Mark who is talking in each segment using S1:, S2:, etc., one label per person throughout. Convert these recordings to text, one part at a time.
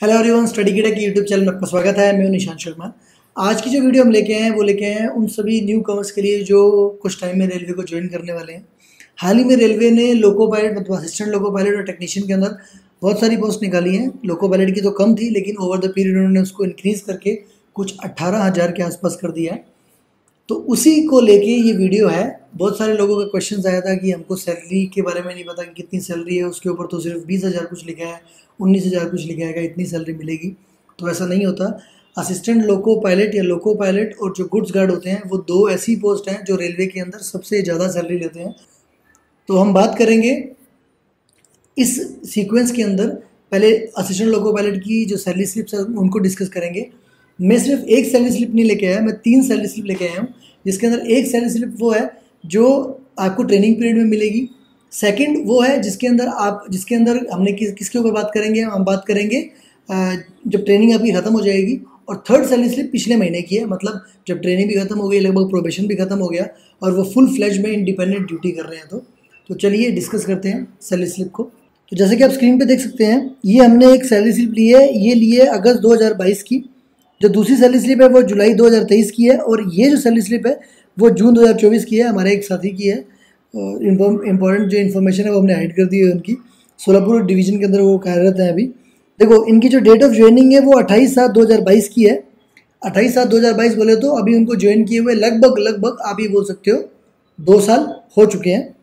S1: Hello everyone, study kit के YouTube channel में आपका स्वागत है। मैं हूं निशांत शर्मा। आज की जो वीडियो हम लेके आए हैं वो लेके आए हैं उन सभी न्यू कमर्स के लिए जो कुछ टाइम में रेलवे को ज्वाइन करने वाले हैं। हाल ही में रेलवे ने लोको पायलट मतलब असिस्टेंट लोको पायलट और टेक्नीशियन के अंदर बहुत सारी पोस्ट निकाली हैं। लोको पायलट की तो कम थी, लेकिन ओवर द पीरियड उन्होंने उसको इंक्रीज़ करके कुछ 18,000 के आसपास कर दिया है। तो उसी को लेके ये वीडियो है। बहुत सारे लोगों का क्वेश्चन आया था कि हमको सैलरी के बारे में नहीं पता कि कितनी सैलरी है। उसके ऊपर तो सिर्फ 20,000 कुछ लिखा है, 19,000 कुछ लिखा है, इतनी सैलरी मिलेगी। तो ऐसा नहीं होता। असिस्टेंट लोको पायलट या लोको पायलट और जो गुड्स गार्ड होते हैं वो दो ऐसी पोस्ट हैं जो रेलवे के अंदर सबसे ज़्यादा सैलरी लेते हैं। तो हम बात करेंगे इस सीक्वेंस के अंदर। पहले असिस्टेंट लोको पायलट की जो सैलरी स्लिप्स है उनको डिस्कस करेंगे। मैं सिर्फ एक सैलरी स्लिप नहीं लेके आया, मैं 3 सैलरी स्लिप लेके आया हूँ, जिसके अंदर एक सैलरी स्लिप वो है जो आपको ट्रेनिंग पीरियड में मिलेगी। सेकंड वो है जिसके अंदर हमने किसके ऊपर बात करेंगे, हम बात करेंगे जब ट्रेनिंग आपकी ख़त्म हो जाएगी। और थर्ड सैलरी स्लिप पिछले महीने की है, मतलब जब ट्रेनिंग भी ख़त्म हो गई, लगभग प्रोबेशन भी ख़त्म हो गया और वो फुल फ्लैज में इंडिपेंडेंट ड्यूटी कर रहे हैं। तो चलिए डिस्कस करते हैं सैलरी स्लिप को। तो जैसे कि आप स्क्रीन पे देख सकते हैं, ये हमने एक सैलरी स्लिप ली है। ये ली है अगस्त 2022 की। जो दूसरी सैलरी स्लिप है वो जुलाई 2023 की है, और ये जो सैलरी स्लिप है वो जून 2024 की है। हमारे एक साथी की है। इम्पोर्टेंट जो इन्फॉर्मेशन है वो हमने हाइड कर दी है उनकी। सोलापुर डिवीज़न के अंदर वो कार्यरत है अभी। देखो, इनकी जो डेट ऑफ ज्वाइनिंग है वो 28/7/2022 की है। 28/7/2022 बोले तो अभी उनको ज्वाइन किए हुए लगभग आप ये बोल सकते हो 2 साल हो चुके हैं।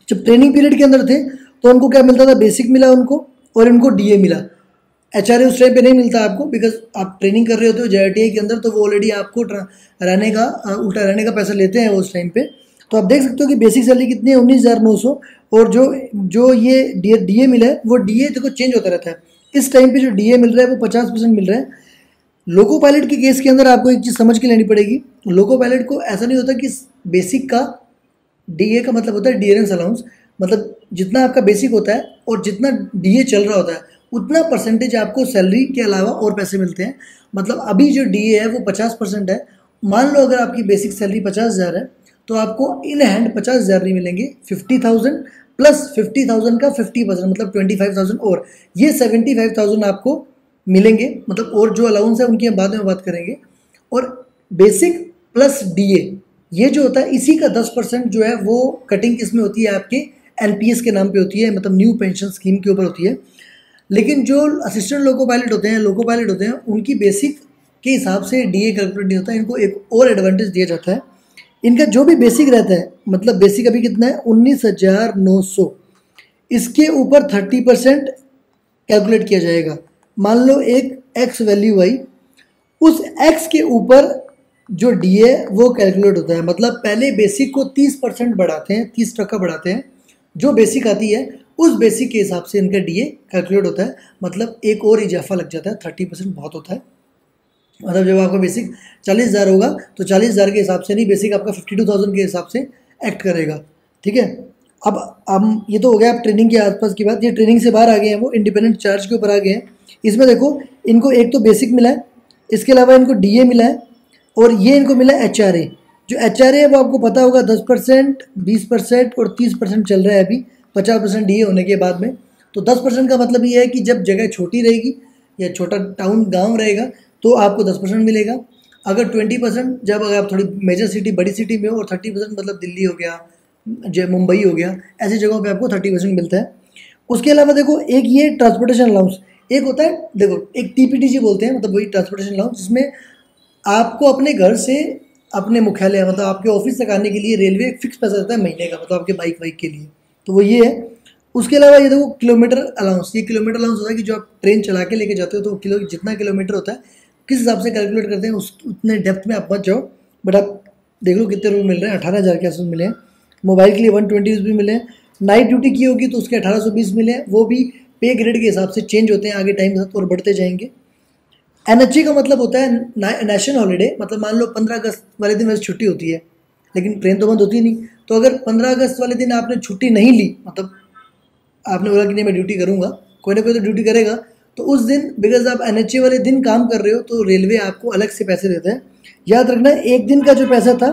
S1: जब ट्रेनिंग पीरियड के अंदर थे तो उनको क्या मिलता था, बेसिक मिला उनको, और इनको डीए मिला। एचआरए उस टाइम पे नहीं मिलता आपको, बिकॉज आप ट्रेनिंग कर रहे होते हो जेआरटीआई के अंदर, तो वो ऑलरेडी आपको उल्टा रहने का पैसा लेते हैं उस टाइम पे। तो आप देख सकते हो कि बेसिक सैलरी कितनी है, 19,900। और जो ये डीए मिला है वो डीए देखो चेंज होता रहता है। इस टाइम पे जो डीए मिल रहा है वो 50% मिल रहा है। लोको पायलट के केस के अंदर आपको एक चीज़ समझ के लेनी पड़ेगी। लोको पायलट को ऐसा नहीं होता कि बेसिक का डीए का मतलब होता है डियरेंस अलाउंस, मतलब जितना आपका बेसिक होता है और जितना डीए चल रहा होता है उतना परसेंटेज आपको सैलरी के अलावा और पैसे मिलते हैं। मतलब अभी जो डीए है वो 50% है। मान लो अगर आपकी बेसिक सैलरी 50,000 है तो आपको इन हैंड 50,000 नहीं मिलेंगे, 50,000 प्लस 50,000 का 50% मतलब 25,000, और ये 75,000 आपको मिलेंगे। मतलब और जो अलाउंस है उनकी हम बाद में बात करेंगे। और बेसिक प्लस डीए ये जो होता है इसी का 10% जो है वो कटिंग किस में होती है, आपके एनपीएस के नाम पे होती है, मतलब न्यू पेंशन स्कीम के ऊपर होती है। लेकिन जो असिस्टेंट लोको पायलट होते हैं उनकी बेसिक के हिसाब से डीए कैलकुलेट नहीं होता है। इनको एक और एडवांटेज दिया जाता है। इनका जो भी बेसिक रहता है, मतलब बेसिक अभी कितना है 19,900, इसके ऊपर 30% कैलकुलेट किया जाएगा। मान लो एक एक्स वैल्यू आई, उस एक्स के ऊपर जो डीए वो कैलकुलेट होता है। मतलब पहले बेसिक को 30% बढ़ाते हैं, 30% बढ़ाते हैं। जो बेसिक आती है उस बेसिक के हिसाब से इनका डीए कैलकुलेट होता है। मतलब एक और इजाफा लग जाता है, 30% बहुत होता है। मतलब जब आपका बेसिक 40,000 होगा तो 40,000 के हिसाब से नहीं, बेसिक आपका 52,000 के हिसाब से एक्ट करेगा। ठीक है। अब हम ये तो हो गया आप ट्रेनिंग के आसपास की बात। ये ट्रेनिंग से बाहर आ गए हैं, वो इंडिपेंडेंट चार्ज के ऊपर आ गए हैं। इसमें देखो, इनको एक तो बेसिक मिला है, इसके अलावा इनको डीए मिला है, और ये इनको मिला है एचआरए। जो एचआरए है वो आपको पता होगा 10%, 20% और 30% चल रहा है अभी, 50% डीए होने के बाद में। तो 10% का मतलब ये है कि जब जगह छोटी रहेगी या छोटा टाउन गांव रहेगा तो आपको 10% मिलेगा। अगर 20% जब अगर आप थोड़ी मेजर सिटी बड़ी सिटी में हो, और 30% मतलब दिल्ली हो गया, मुंबई हो गया, ऐसी जगहों पे आपको 30% मिलता है। उसके अलावा देखो, एक ये ट्रांसपोर्टेशन अलाउंस एक होता है। देखो, एक टीपीटीजी बोलते हैं, मतलब वही ट्रांसपोर्टेशन अलाउंस, जिसमें आपको अपने घर से अपने मुख्यालय मतलब आपके ऑफिस तक आने के लिए रेलवे फिक्स पैसा देता है महीने का, मतलब आपके बाइक के लिए। तो वो ये है। उसके अलावा ये देखो किलोमीटर अलाउंस। ये किलोमीटर अलाउंस होता है कि जो आप ट्रेन चला के लेके जाते हो तो जितना किलोमीटर होता है किस हिसाब से कैलकुलेट करते हैं, उतने डेप्थ में आप मत जाओ। बट आप देख लो कितने रुपये मिल रहे हैं, 18,000 के आसपास मिले हैं। मोबाइल के लिए 120 रुपये मिले हैं। नाइट ड्यूटी की होगी तो उसके 1820 मिले हैं। वो भी पे ग्रेड के हिसाब से चेंज होते हैं आगे टाइम के साथ और बढ़ते जाएंगे। एनएचए का मतलब होता है नेशनल हॉलीडे। मतलब मान लो 15 अगस्त वाले दिन वैसे छुट्टी होती है, लेकिन ट्रेन तो बंद होती नहीं। तो अगर 15 अगस्त वाले दिन आपने छुट्टी नहीं ली, मतलब आपने बोला कि नहीं मैं ड्यूटी करूँगा, कोई ना कोई तो ड्यूटी करेगा, तो उस दिन बिकॉज आप एनएचए वाले दिन काम कर रहे हो तो रेलवे आपको अलग से पैसे देता है। याद रखना, एक दिन का जो पैसा था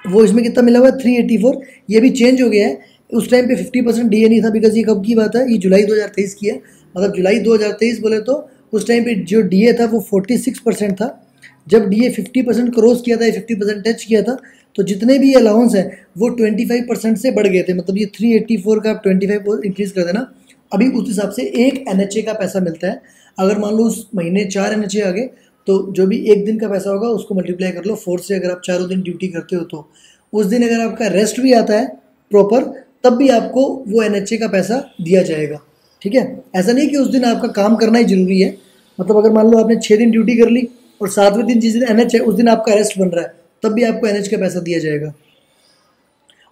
S1: वो इसमें कितना मिला हुआ है, 384। ये भी चेंज हो गया है। उस टाइम पे 50% डीए नहीं था, बिकॉज ये कब की बात है, ये जुलाई 2023 की है। मतलब जुलाई 2023 बोले तो उस टाइम पे जो डीए था वो 46% था। जब डीए 50% क्रॉस किया था, 50% टच किया था, तो जितने भी अलाउंस हैं वो 25% से बढ़ गए थे। मतलब ये 384 का आप 25 इंक्रीज़ कर देना, अभी उस हिसाब से एक NHA का पैसा मिलता है। अगर मान लो उस महीने 4 NHA आ गए तो जो भी एक दिन का पैसा होगा उसको मल्टीप्लाई कर लो 4 से। अगर आप 4 दिन ड्यूटी करते हो तो उस दिन अगर आपका रेस्ट भी आता है प्रॉपर, तब भी आपको वो NHA का पैसा दिया जाएगा। ठीक है, ऐसा नहीं कि उस दिन आपका काम करना ही जरूरी है। मतलब अगर मान लो आपने 6 दिन ड्यूटी कर ली और 7वें दिन जिस दिन NH है उस दिन आपका रेस्ट बन रहा है, तब भी आपको NH का पैसा दिया जाएगा।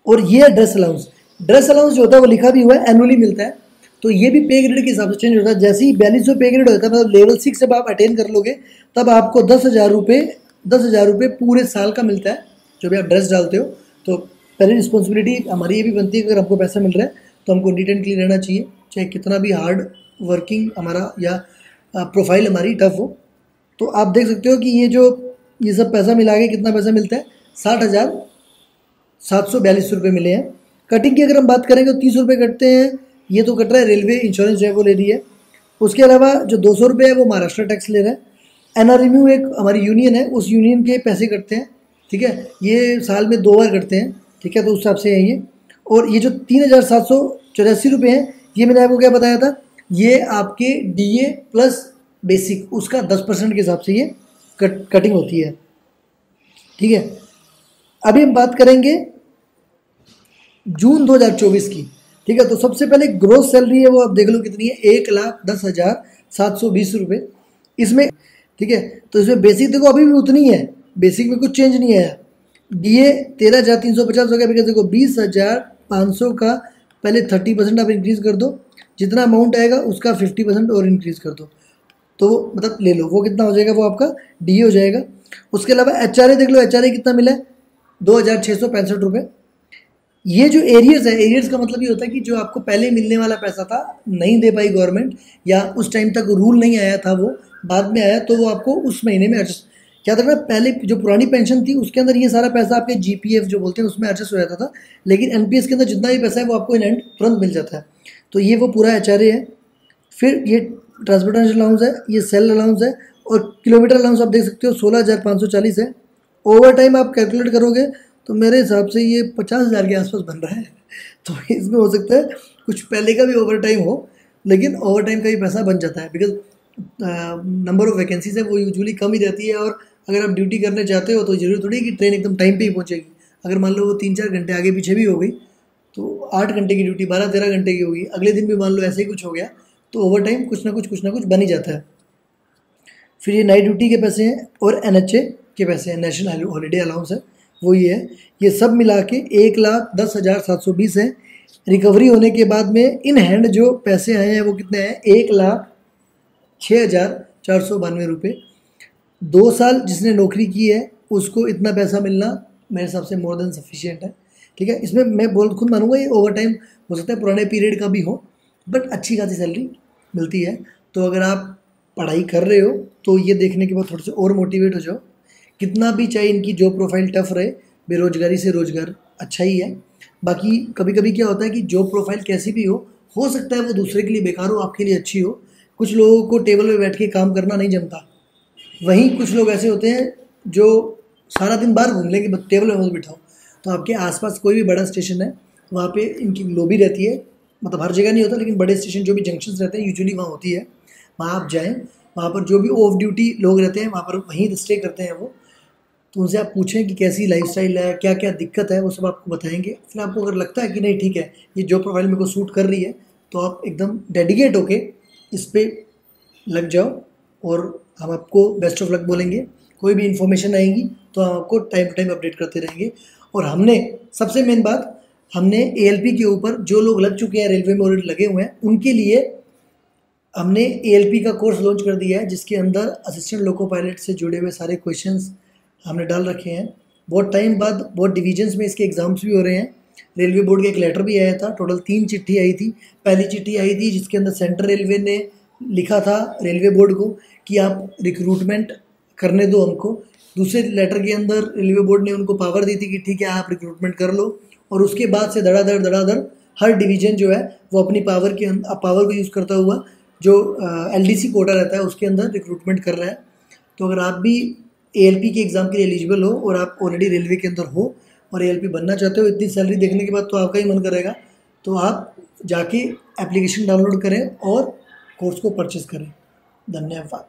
S1: और ये है ड्रेस अलाउंस। ड्रेस अलाउंस जो होता है वो लिखा भी हुआ है, एनुअली मिलता है। तो ये भी पे ग्रेड के हिसाब से चेंज होता है। जैसे ही 4200 पे ग्रेड होता है, मतलब लेवल 6 जब आप अटेन कर लोगे तब आपको 10,000 रुपये पूरे साल का मिलता है जो भी आप ड्रेस डालते हो। तो पहले रिस्पॉन्सिबिलिटी हमारी ये भी बनती है कि अगर हमको पैसा मिल रहा है तो हमको नीट एंड क्लीन रहना चाहिए, चाहे कितना भी हार्ड वर्किंग हमारा या प्रोफाइल हमारी टफ हो। तो आप देख सकते हो कि ये सब पैसा मिला के कितना पैसा मिलता है, 60,742 रुपये मिले हैं। कटिंग की अगर हम बात करेंगे तो 30 रुपये कटते हैं, ये तो कट रहा है, रेलवे इंश्योरेंस जो है वो ले रही है। उसके अलावा जो 200 रुपये है वो महाराष्ट्र टैक्स ले रहा है। NRMU एक हमारी यूनियन है, उस यूनियन के पैसे कटते हैं। ठीक है, ये साल में 2 बार कटते हैं। ठीक है, तो उस हिसाब से है ये। और ये जो 3,784 रुपये हैं, ये मैंने आपको क्या बताया था, ये आपके DA प्लस बेसिक उसका 10% के हिसाब से ये कटिंग होती है। ठीक है, अभी हम बात करेंगे जून 2024 की। ठीक है, तो सबसे पहले ग्रोस सैलरी है वो आप देख लो कितनी है, 1,10,720 रुपये इसमें। ठीक है, तो इसमें बेसिक देखो अभी भी उतनी है, बेसिक में कुछ चेंज नहीं आया। DA 13,350 हो गया, बिकॉज देखो 20,500 का पहले 30% आप इंक्रीज़ कर दो, जितना अमाउंट आएगा उसका 50% और इंक्रीज़ कर दो, तो मतलब ले लो वो कितना हो जाएगा, वो आपका DA हो जाएगा। उसके अलावा HRA देख लो, HRA कितना मिला है, 2,665 रुपये। ये जो एरियर्स है, एरियर्स का मतलब ये होता है कि जो आपको पहले मिलने वाला पैसा था नहीं दे पाई गवर्नमेंट, या उस टाइम तक रूल नहीं आया था, वो बाद में आया, तो वो आपको उस महीने में एडजस्ट। याद रखना, पहले जो पुरानी पेंशन थी उसके अंदर ये सारा पैसा आपके GPF जो बोलते हैं उसमें एडजस्ट हो जाता था, लेकिन NPS के अंदर जितना भी पैसा है वो आपको इन एंड तुरंत मिल जाता है। तो ये वो पूरा HRA है। फिर ये ट्रांसपोर्टेशन अलाउंस है, ये सेल अलाउंस है, और किलोमीटर अलाउंस आप देख सकते हो 16,540 है। ओवर टाइम आप कैलकुलेट करोगे तो मेरे हिसाब से ये 50,000 के आसपास बन रहा है। तो इसमें हो सकता है कुछ पहले का भी ओवर टाइम हो, लेकिन ओवर टाइम का भी पैसा बन जाता है, बिकॉज नंबर ऑफ़ वैकेंसीज है वो यूजुअली कम ही रहती है। और अगर आप ड्यूटी करने जाते हो तो जरूरी थोड़ी है कि ट्रेन एकदम टाइम पे ही पहुंचेगी। अगर मान लो वो 3-4 घंटे आगे पीछे भी हो गई तो 8 घंटे की ड्यूटी 12-13 घंटे की होगी, अगले दिन भी मान लो ऐसे ही कुछ हो गया, तो ओवर टाइम कुछ ना कुछ बन ही जाता है। फिर ये नाइट ड्यूटी के पैसे हैं और NHA के पैसे हैं, नेशनल हॉलीडे अलाउंस है, वो ये है। ये सब मिला के 1,10,720 है। रिकवरी होने के बाद में इन हैंड जो पैसे आए हैं वो कितने हैं, 1,06,492 रुपये। 2 साल जिसने नौकरी की है उसको इतना पैसा मिलना मेरे हिसाब से मोर देन सफिशिएंट है। ठीक है, इसमें मैं खुद मानूंगा ये ओवर टाइम हो सकता है पुराने पीरियड का भी हो, बट अच्छी खासी सैलरी मिलती है। तो अगर आप पढ़ाई कर रहे हो तो ये देखने के बाद थोड़े से और मोटिवेट हो जाओ। कितना भी चाहे इनकी जॉब प्रोफाइल टफ रहे, बेरोजगारी से रोजगार अच्छा ही है। बाकी कभी कभी क्या होता है कि जॉब प्रोफाइल कैसी भी हो सकता है वो दूसरे के लिए बेकार हो, आपके लिए अच्छी हो। कुछ लोगों को टेबल पे बैठ के काम करना नहीं जमता, वहीं कुछ लोग ऐसे होते हैं जो सारा दिन बाहर घूम लेंगे, टेबल में मत बिठाओ। तो आपके आसपास कोई भी बड़ा स्टेशन है वहाँ पे इनकी लॉबी रहती है, मतलब हर जगह नहीं होता लेकिन बड़े स्टेशन जो भी जंक्शंस रहते हैं यूजुअली वहाँ होती है। वहाँ आप जाएँ, वहाँ पर जो भी ऑफ ड्यूटी लोग रहते हैं वहाँ पर वहीं स्टे करते हैं वो, तो उनसे आप पूछें कि कैसी लाइफस्टाइल है, क्या क्या दिक्कत है, वो सब आपको बताएंगे। फिर आपको अगर लगता है कि नहीं ठीक है ये जॉब प्रोफाइल मेरे को सूट कर रही है, तो आप एकदम डेडिकेट होके इस पर लग जाओ और हम आपको बेस्ट ऑफ लक बोलेंगे। कोई भी इन्फॉर्मेशन आएगी तो हम आपको टाइम टू टाइम अपडेट करते रहेंगे। और हमने सबसे मेन बात, हमने ALP के ऊपर जो लोग लग चुके हैं रेलवे में ऑलरेडी लगे हुए हैं उनके लिए हमने ALP का कोर्स लॉन्च कर दिया है, जिसके अंदर असिस्टेंट लोको पायलट से जुड़े हुए सारे क्वेश्चंस हमने डाल रखे हैं। बहुत टाइम बाद बहुत डिवीजन्स में इसके एग्ज़ाम्स भी हो रहे हैं। रेलवे बोर्ड का एक लेटर भी आया था, टोटल 3 चिट्ठी आई थी। पहली चिट्ठी आई थी जिसके अंदर सेंट्रल रेलवे ने लिखा था रेलवे बोर्ड को कि आप रिक्रूटमेंट करने दो हमको। दूसरे लेटर के अंदर रेलवे बोर्ड ने उनको पावर दी थी कि ठीक है आप रिक्रूटमेंट कर लो, और उसके बाद से धड़ाधड़ हर डिवीज़न जो है वो अपनी पावर को यूज़ करता हुआ जो LDC कोटा रहता है उसके अंदर रिक्रूटमेंट कर रहा है। तो अगर आप भी ALP के एग्ज़ाम के लिए एलिजिबल हो और आप ऑलरेडी रेलवे के अंदर हो और ALP बनना चाहते हो, इतनी सैलरी देखने के बाद तो आपका ही मन करेगा, तो आप जाके एप्लीकेशन डाउनलोड करें और कोर्स को परचेज़ करें। धन्यवाद।